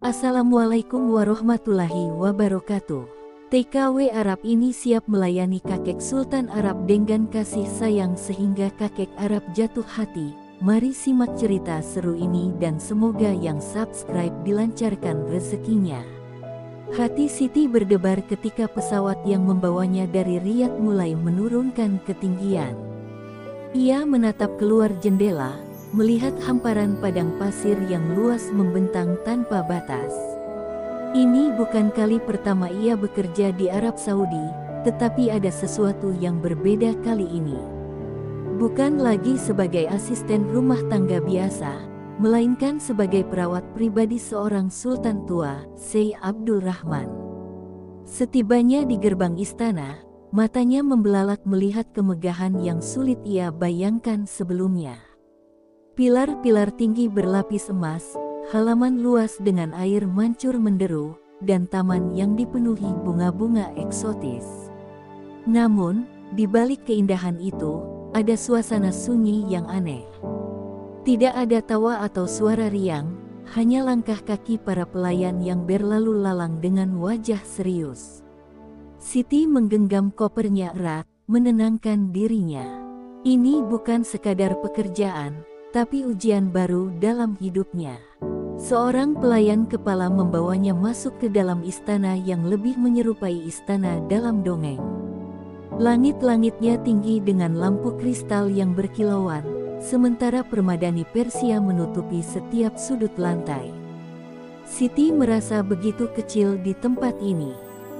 Assalamualaikum warahmatullahi wabarakatuh. TKW Arab ini siap melayani kakek Sultan Arab dengan kasih sayang sehingga kakek Arab jatuh hati. Mari simak cerita seru ini dan semoga yang subscribe dilancarkan rezekinya. Hati Siti berdebar ketika pesawat yang membawanya dari Riyadh mulai menurunkan ketinggian. Ia menatap keluar jendela, melihat hamparan padang pasir yang luas membentang tanpa batas. Ini bukan kali pertama ia bekerja di Arab Saudi, tetapi ada sesuatu yang berbeda kali ini. Bukan lagi sebagai asisten rumah tangga biasa, melainkan sebagai perawat pribadi seorang sultan tua, Syekh Abdul Rahman. Setibanya di gerbang istana, matanya membelalak melihat kemegahan yang sulit ia bayangkan sebelumnya. Pilar-pilar tinggi berlapis emas, halaman luas dengan air mancur menderu, dan taman yang dipenuhi bunga-bunga eksotis. Namun, di balik keindahan itu, ada suasana sunyi yang aneh. Tidak ada tawa atau suara riang, hanya langkah kaki para pelayan yang berlalu lalang dengan wajah serius. Siti menggenggam kopernya erat, menenangkan dirinya. Ini bukan sekadar pekerjaan, tapi ujian baru dalam hidupnya. Seorang pelayan kepala membawanya masuk ke dalam istana yang lebih menyerupai istana dalam dongeng. Langit-langitnya tinggi dengan lampu kristal yang berkilauan, sementara permadani Persia menutupi setiap sudut lantai. Siti merasa begitu kecil di tempat ini.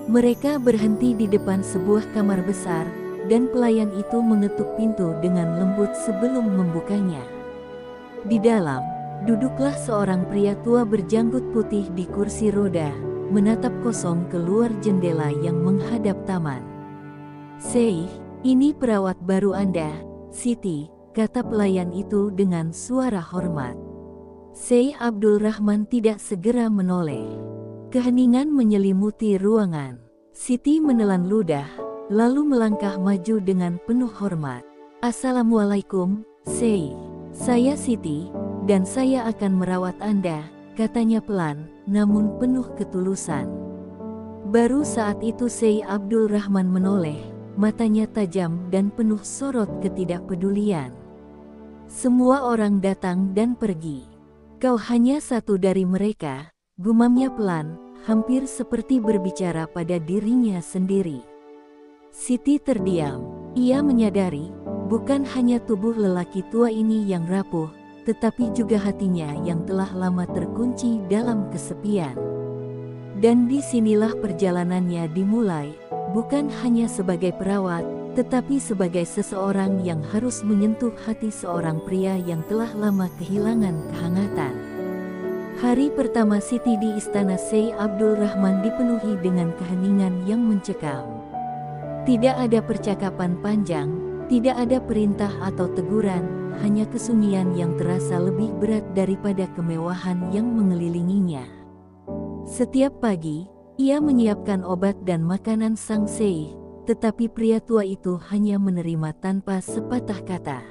Mereka berhenti di depan sebuah kamar besar, dan pelayan itu mengetuk pintu dengan lembut sebelum membukanya. Di dalam, duduklah seorang pria tua berjanggut putih di kursi roda, menatap kosong keluar jendela yang menghadap taman. "Syekh, ini perawat baru Anda, Siti," kata pelayan itu dengan suara hormat. Syekh Abdul Rahman tidak segera menoleh. Keheningan menyelimuti ruangan. Siti menelan ludah, lalu melangkah maju dengan penuh hormat. "Assalamualaikum, Syekh. Saya Siti, dan saya akan merawat Anda," katanya pelan, namun penuh ketulusan. Baru saat itu Syekh Abdul Rahman menoleh, matanya tajam dan penuh sorot ketidakpedulian. "Semua orang datang dan pergi. Kau hanya satu dari mereka," gumamnya pelan, hampir seperti berbicara pada dirinya sendiri. Siti terdiam. Ia menyadari, bukan hanya tubuh lelaki tua ini yang rapuh, tetapi juga hatinya yang telah lama terkunci dalam kesepian. Dan disinilah perjalanannya dimulai, bukan hanya sebagai perawat, tetapi sebagai seseorang yang harus menyentuh hati seorang pria yang telah lama kehilangan kehangatan. Hari pertama Siti di istana Syekh Abdul Rahman dipenuhi dengan keheningan yang mencekam. Tidak ada percakapan panjang, tidak ada perintah atau teguran, hanya kesunyian yang terasa lebih berat daripada kemewahan yang mengelilinginya. Setiap pagi, ia menyiapkan obat dan makanan sang Syekh, tetapi pria tua itu hanya menerima tanpa sepatah kata.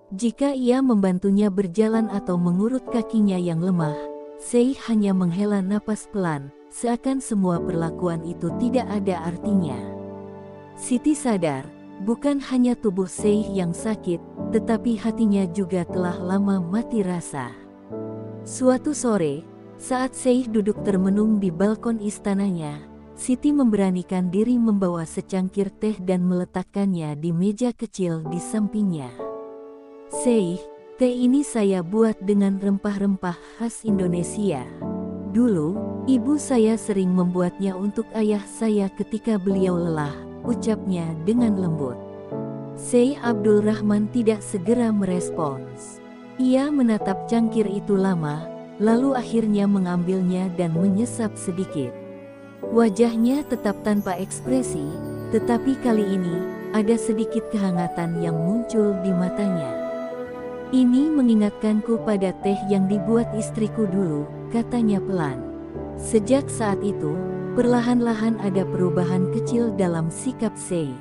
Jika ia membantunya berjalan atau mengurut kakinya yang lemah, Syekh hanya menghela napas pelan, seakan semua perlakuan itu tidak ada artinya. Siti sadar, bukan hanya tubuh Syekh yang sakit, tetapi hatinya juga telah lama mati rasa. Suatu sore, saat Syekh duduk termenung di balkon istananya, Siti memberanikan diri membawa secangkir teh dan meletakkannya di meja kecil di sampingnya. "Syekh, teh ini saya buat dengan rempah-rempah khas Indonesia. Dulu, ibu saya sering membuatnya untuk ayah saya ketika beliau lelah," ucapnya dengan lembut. Syekh Abdul Rahman tidak segera merespons. Ia menatap cangkir itu lama, lalu akhirnya mengambilnya dan menyesap sedikit. Wajahnya tetap tanpa ekspresi, tetapi kali ini, ada sedikit kehangatan yang muncul di matanya. "Ini mengingatkanku pada teh yang dibuat istriku dulu," katanya pelan. Sejak saat itu, perlahan-lahan ada perubahan kecil dalam sikap Syekh.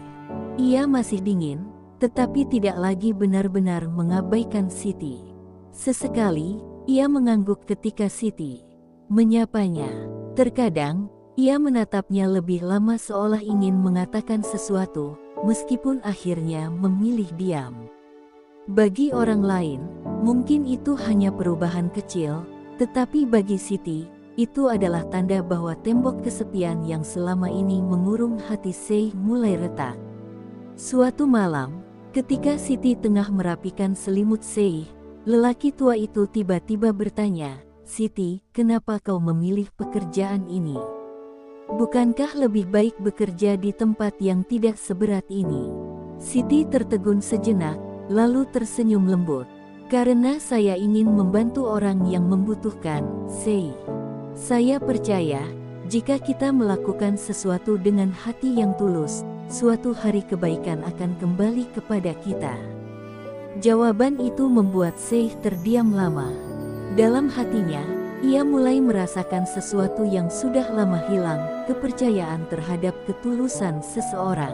Ia masih dingin, tetapi tidak lagi benar-benar mengabaikan Siti. Sesekali, ia mengangguk ketika Siti menyapanya. Terkadang, ia menatapnya lebih lama seolah ingin mengatakan sesuatu, meskipun akhirnya memilih diam. Bagi orang lain, mungkin itu hanya perubahan kecil, tetapi bagi Siti, itu adalah tanda bahwa tembok kesepian yang selama ini mengurung hati Sei mulai retak. Suatu malam, ketika Siti tengah merapikan selimut Sei, lelaki tua itu tiba-tiba bertanya, "Siti, kenapa kau memilih pekerjaan ini? Bukankah lebih baik bekerja di tempat yang tidak seberat ini?" Siti tertegun sejenak, lalu tersenyum lembut. "Karena saya ingin membantu orang yang membutuhkan, Sei. Saya percaya, jika kita melakukan sesuatu dengan hati yang tulus, suatu hari kebaikan akan kembali kepada kita." Jawaban itu membuat Sei terdiam lama. Dalam hatinya, ia mulai merasakan sesuatu yang sudah lama hilang, kepercayaan terhadap ketulusan seseorang.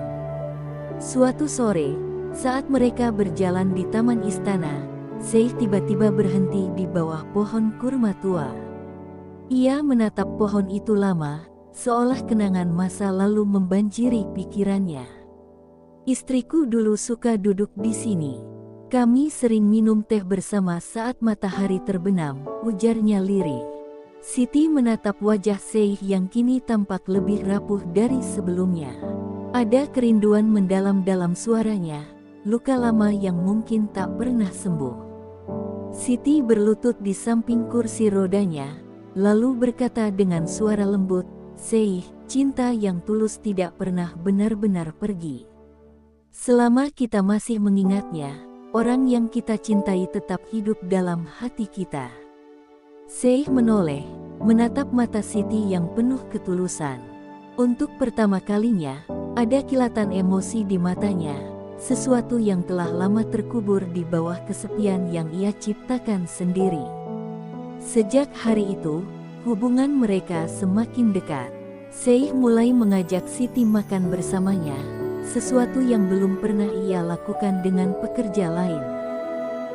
Suatu sore, saat mereka berjalan di taman istana, Sei tiba-tiba berhenti di bawah pohon kurma tua. Ia menatap pohon itu lama, seolah kenangan masa lalu membanjiri pikirannya. "Istriku dulu suka duduk di sini. Kami sering minum teh bersama saat matahari terbenam," ujarnya lirih. Siti menatap wajah Sei yang kini tampak lebih rapuh dari sebelumnya. Ada kerinduan mendalam dalam suaranya, luka lama yang mungkin tak pernah sembuh. Siti berlutut di samping kursi rodanya, lalu berkata dengan suara lembut, "Sei, cinta yang tulus tidak pernah benar-benar pergi. Selama kita masih mengingatnya, orang yang kita cintai tetap hidup dalam hati kita." Sei menoleh, menatap mata Siti yang penuh ketulusan. Untuk pertama kalinya, ada kilatan emosi di matanya, sesuatu yang telah lama terkubur di bawah kesepian yang ia ciptakan sendiri. Sejak hari itu, hubungan mereka semakin dekat. Sei mulai mengajak Siti makan bersamanya, sesuatu yang belum pernah ia lakukan dengan pekerja lain.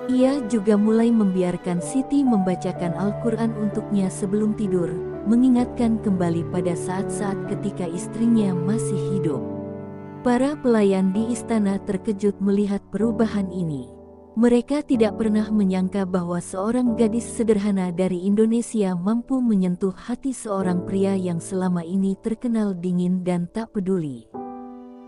Ia juga mulai membiarkan Siti membacakan Al-Quran untuknya sebelum tidur, mengingatkan kembali pada saat-saat ketika istrinya masih hidup. Para pelayan di istana terkejut melihat perubahan ini. Mereka tidak pernah menyangka bahwa seorang gadis sederhana dari Indonesia mampu menyentuh hati seorang pria yang selama ini terkenal dingin dan tak peduli.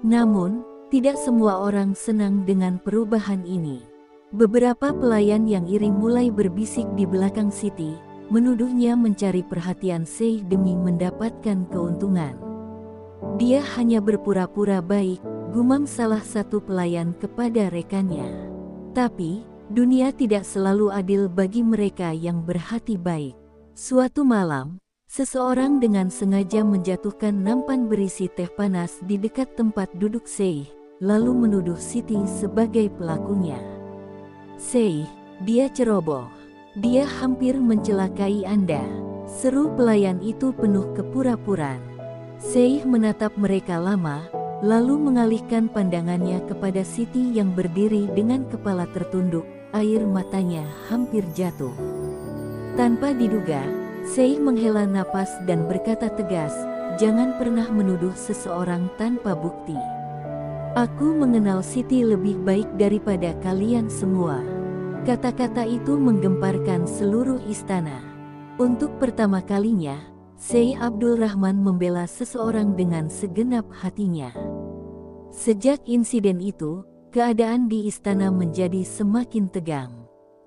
Namun, tidak semua orang senang dengan perubahan ini. Beberapa pelayan yang iri mulai berbisik di belakang Siti, menuduhnya mencari perhatian Sei demi mendapatkan keuntungan. "Dia hanya berpura-pura baik," gumam salah satu pelayan kepada rekannya. Tapi, dunia tidak selalu adil bagi mereka yang berhati baik. Suatu malam, seseorang dengan sengaja menjatuhkan nampan berisi teh panas di dekat tempat duduk Sei, lalu menuduh Siti sebagai pelakunya. "Sei, dia ceroboh. Dia hampir mencelakai Anda," seru pelayan itu penuh kepura-puraan. Sei menatap mereka lama, lalu mengalihkan pandangannya kepada Siti yang berdiri dengan kepala tertunduk, air matanya hampir jatuh. Tanpa diduga, Sei menghela napas dan berkata tegas, "Jangan pernah menuduh seseorang tanpa bukti. Aku mengenal Siti lebih baik daripada kalian semua." Kata-kata itu menggemparkan seluruh istana. Untuk pertama kalinya, Sei Abdul Rahman membela seseorang dengan segenap hatinya. Sejak insiden itu, keadaan di istana menjadi semakin tegang.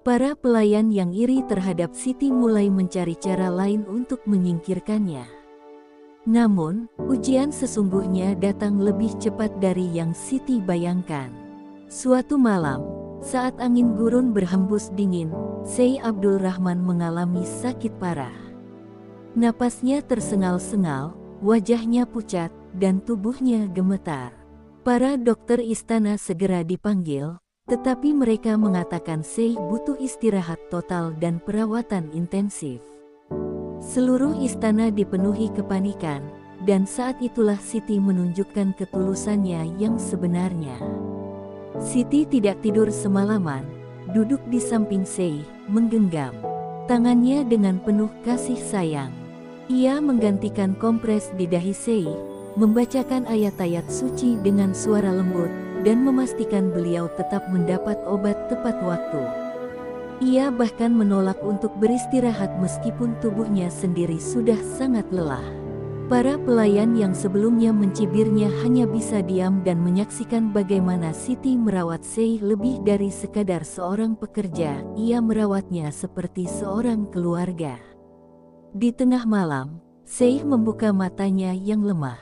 Para pelayan yang iri terhadap Siti mulai mencari cara lain untuk menyingkirkannya. Namun, ujian sesungguhnya datang lebih cepat dari yang Siti bayangkan. Suatu malam, saat angin gurun berhembus dingin, Sei Abdul Rahman mengalami sakit parah. Napasnya tersengal-sengal, wajahnya pucat, dan tubuhnya gemetar. Para dokter istana segera dipanggil, tetapi mereka mengatakan Sei butuh istirahat total dan perawatan intensif. Seluruh istana dipenuhi kepanikan, dan saat itulah Siti menunjukkan ketulusannya yang sebenarnya. Siti tidak tidur semalaman, duduk di samping Sei, menggenggam tangannya dengan penuh kasih sayang. Ia menggantikan kompres di dahi Sei, membacakan ayat-ayat suci dengan suara lembut, dan memastikan beliau tetap mendapat obat tepat waktu. Ia bahkan menolak untuk beristirahat meskipun tubuhnya sendiri sudah sangat lelah. Para pelayan yang sebelumnya mencibirnya hanya bisa diam dan menyaksikan bagaimana Siti merawat Sei lebih dari sekadar seorang pekerja, ia merawatnya seperti seorang keluarga. Di tengah malam, Sei membuka matanya yang lemah.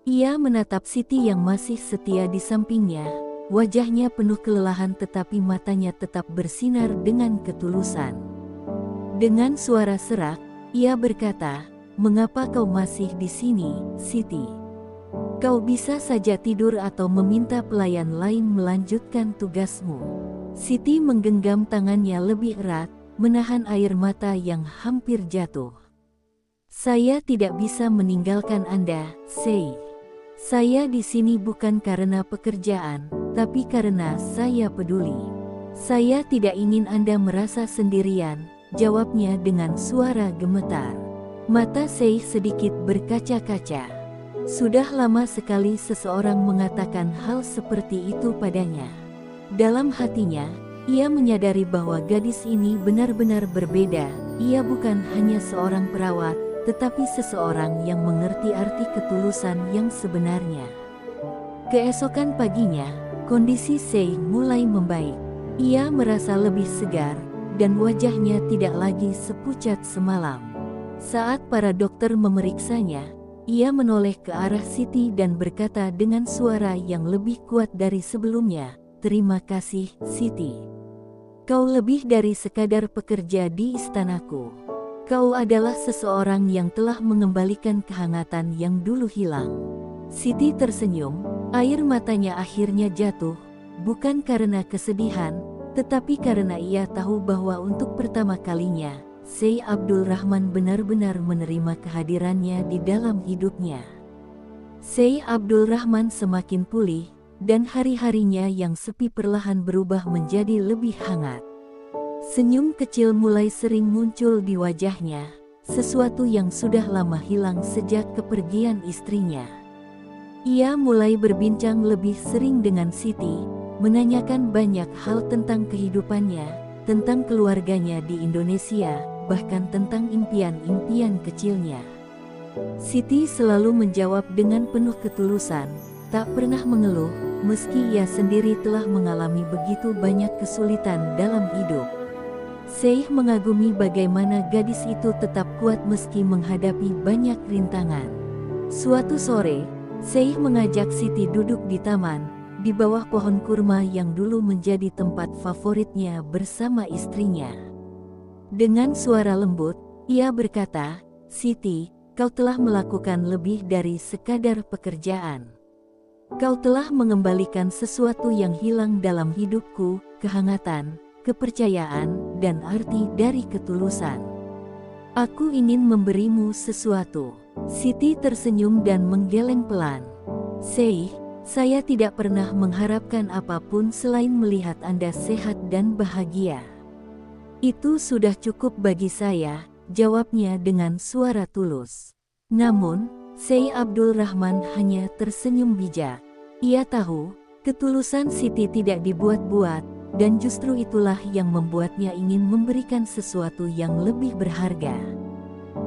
Ia menatap Siti yang masih setia di sampingnya, wajahnya penuh kelelahan tetapi matanya tetap bersinar dengan ketulusan. Dengan suara serak, ia berkata, "Mengapa kau masih di sini, Siti? Kau bisa saja tidur atau meminta pelayan lain melanjutkan tugasmu." Siti menggenggam tangannya lebih erat, menahan air mata yang hampir jatuh. "Saya tidak bisa meninggalkan Anda, Sei. Saya di sini bukan karena pekerjaan, tapi karena saya peduli. Saya tidak ingin Anda merasa sendirian," jawabnya dengan suara gemetar. Mata Sei sedikit berkaca-kaca. Sudah lama sekali seseorang mengatakan hal seperti itu padanya. Dalam hatinya, ia menyadari bahwa gadis ini benar-benar berbeda. Ia bukan hanya seorang perawat, tetapi seseorang yang mengerti arti ketulusan yang sebenarnya. Keesokan paginya, kondisi Sei mulai membaik. Ia merasa lebih segar, dan wajahnya tidak lagi sepucat semalam. Saat para dokter memeriksanya, ia menoleh ke arah Siti dan berkata dengan suara yang lebih kuat dari sebelumnya, "Terima kasih, Siti. Kau lebih dari sekadar pekerja di istanaku. Kau adalah seseorang yang telah mengembalikan kehangatan yang dulu hilang." Siti tersenyum, air matanya akhirnya jatuh, bukan karena kesedihan, tetapi karena ia tahu bahwa untuk pertama kalinya, Sei Abdul Rahman benar-benar menerima kehadirannya di dalam hidupnya. Sei Abdul Rahman semakin pulih, dan hari-harinya yang sepi perlahan berubah menjadi lebih hangat. Senyum kecil mulai sering muncul di wajahnya, sesuatu yang sudah lama hilang sejak kepergian istrinya. Ia mulai berbincang lebih sering dengan Siti, menanyakan banyak hal tentang kehidupannya, tentang keluarganya di Indonesia, bahkan tentang impian-impian kecilnya. Siti selalu menjawab dengan penuh ketulusan, tak pernah mengeluh, meski ia sendiri telah mengalami begitu banyak kesulitan dalam hidup. Sei mengagumi bagaimana gadis itu tetap kuat meski menghadapi banyak rintangan. Suatu sore, Sei mengajak Siti duduk di taman, di bawah pohon kurma yang dulu menjadi tempat favoritnya bersama istrinya. Dengan suara lembut, ia berkata, "Siti, kau telah melakukan lebih dari sekadar pekerjaan. Kau telah mengembalikan sesuatu yang hilang dalam hidupku, kehangatan, kepercayaan, dan arti dari ketulusan. Aku ingin memberimu sesuatu." Siti tersenyum dan menggeleng pelan. "Sei, saya tidak pernah mengharapkan apapun selain melihat Anda sehat dan bahagia. Itu sudah cukup bagi saya," jawabnya dengan suara tulus. Namun, Sei Abdul Rahman hanya tersenyum bijak. Ia tahu, ketulusan Siti tidak dibuat-buat, dan justru itulah yang membuatnya ingin memberikan sesuatu yang lebih berharga.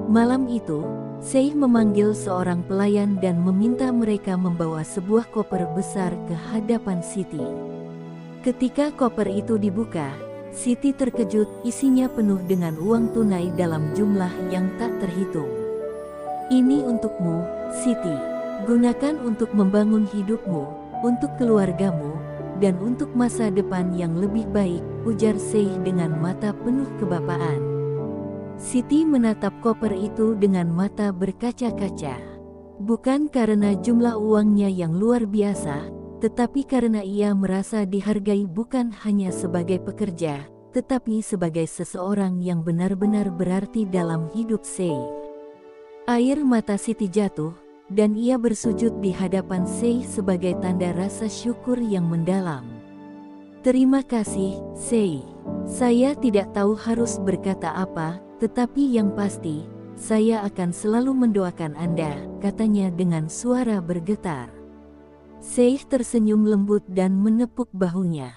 Malam itu, Sei memanggil seorang pelayan dan meminta mereka membawa sebuah koper besar ke hadapan Siti. Ketika koper itu dibuka, Siti terkejut, isinya penuh dengan uang tunai dalam jumlah yang tak terhitung. "Ini untukmu, Siti. Gunakan untuk membangun hidupmu, untuk keluargamu, dan untuk masa depan yang lebih baik," ujar Sei dengan mata penuh kebapaan. Siti menatap koper itu dengan mata berkaca-kaca. Bukan karena jumlah uangnya yang luar biasa, tetapi karena ia merasa dihargai bukan hanya sebagai pekerja, tetapi sebagai seseorang yang benar-benar berarti dalam hidup Sei. Air mata Siti jatuh, dan ia bersujud di hadapan Sei sebagai tanda rasa syukur yang mendalam. "Terima kasih, Sei. Saya tidak tahu harus berkata apa, tetapi yang pasti, saya akan selalu mendoakan Anda, katanya dengan suara bergetar. Syekh tersenyum lembut dan menepuk bahunya.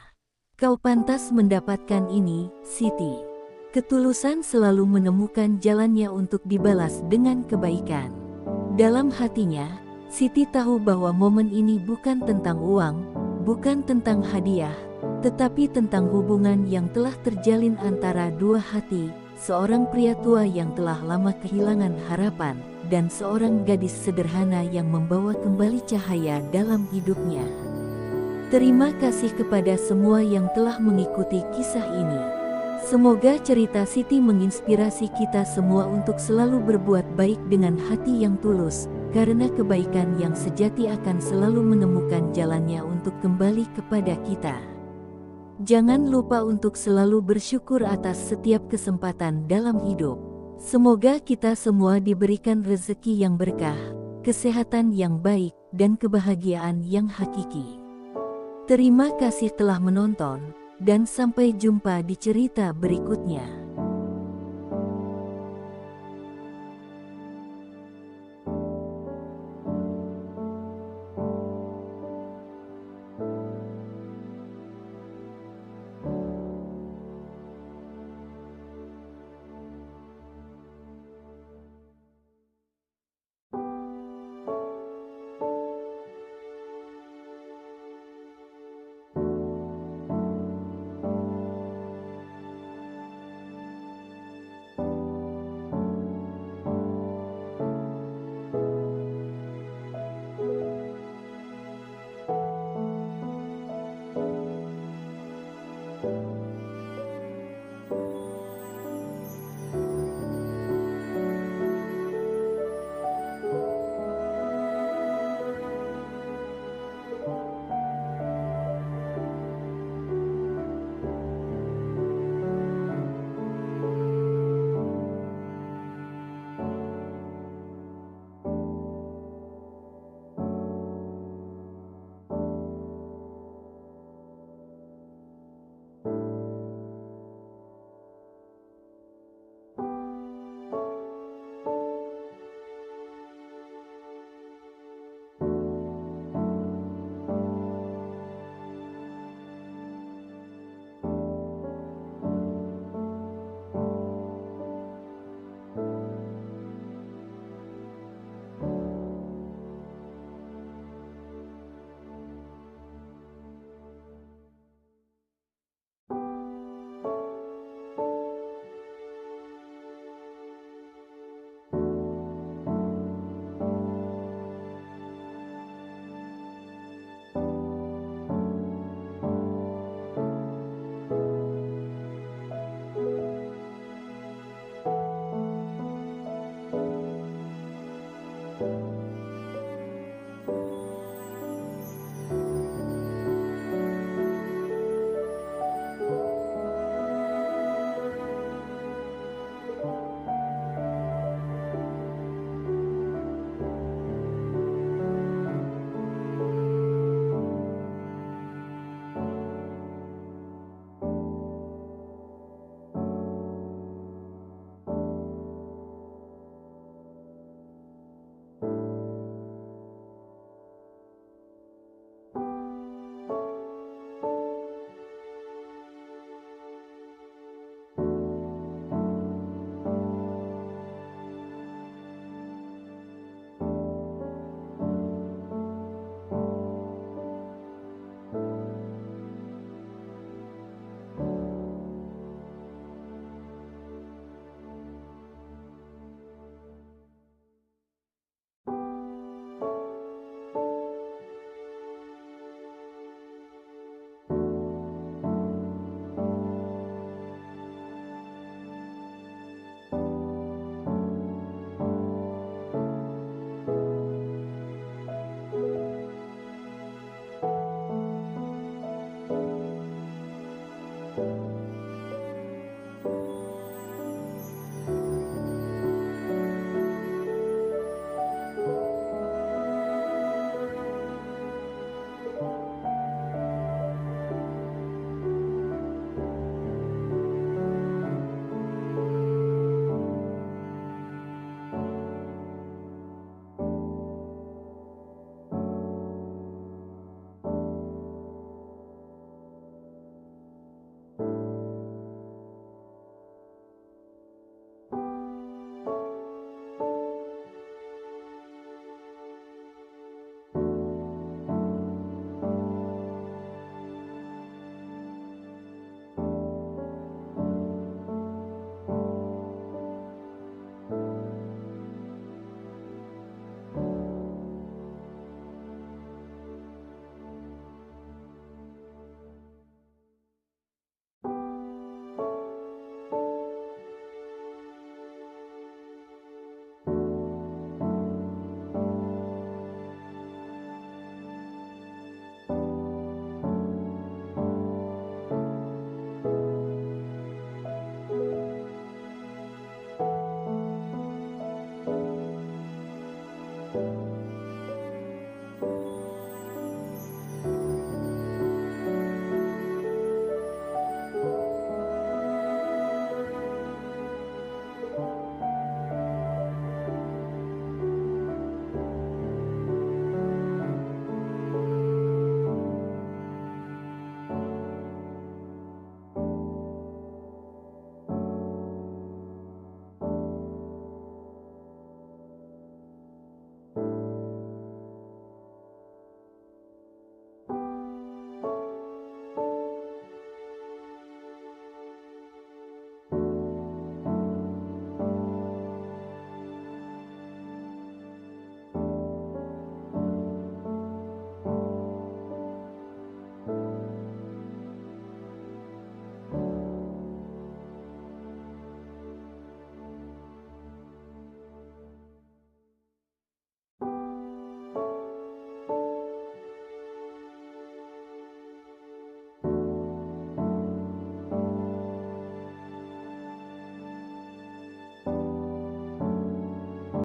Kau pantas mendapatkan ini, Siti. Ketulusan selalu menemukan jalannya untuk dibalas dengan kebaikan. Dalam hatinya, Siti tahu bahwa momen ini bukan tentang uang, bukan tentang hadiah, tetapi tentang hubungan yang telah terjalin antara dua hati, seorang pria tua yang telah lama kehilangan harapan, dan seorang gadis sederhana yang membawa kembali cahaya dalam hidupnya. Terima kasih kepada semua yang telah mengikuti kisah ini. Semoga cerita Siti menginspirasi kita semua untuk selalu berbuat baik dengan hati yang tulus, karena kebaikan yang sejati akan selalu menemukan jalannya untuk kembali kepada kita. Jangan lupa untuk selalu bersyukur atas setiap kesempatan dalam hidup. Semoga kita semua diberikan rezeki yang berkah, kesehatan yang baik, dan kebahagiaan yang hakiki. Terima kasih telah menonton, dan sampai jumpa di cerita berikutnya.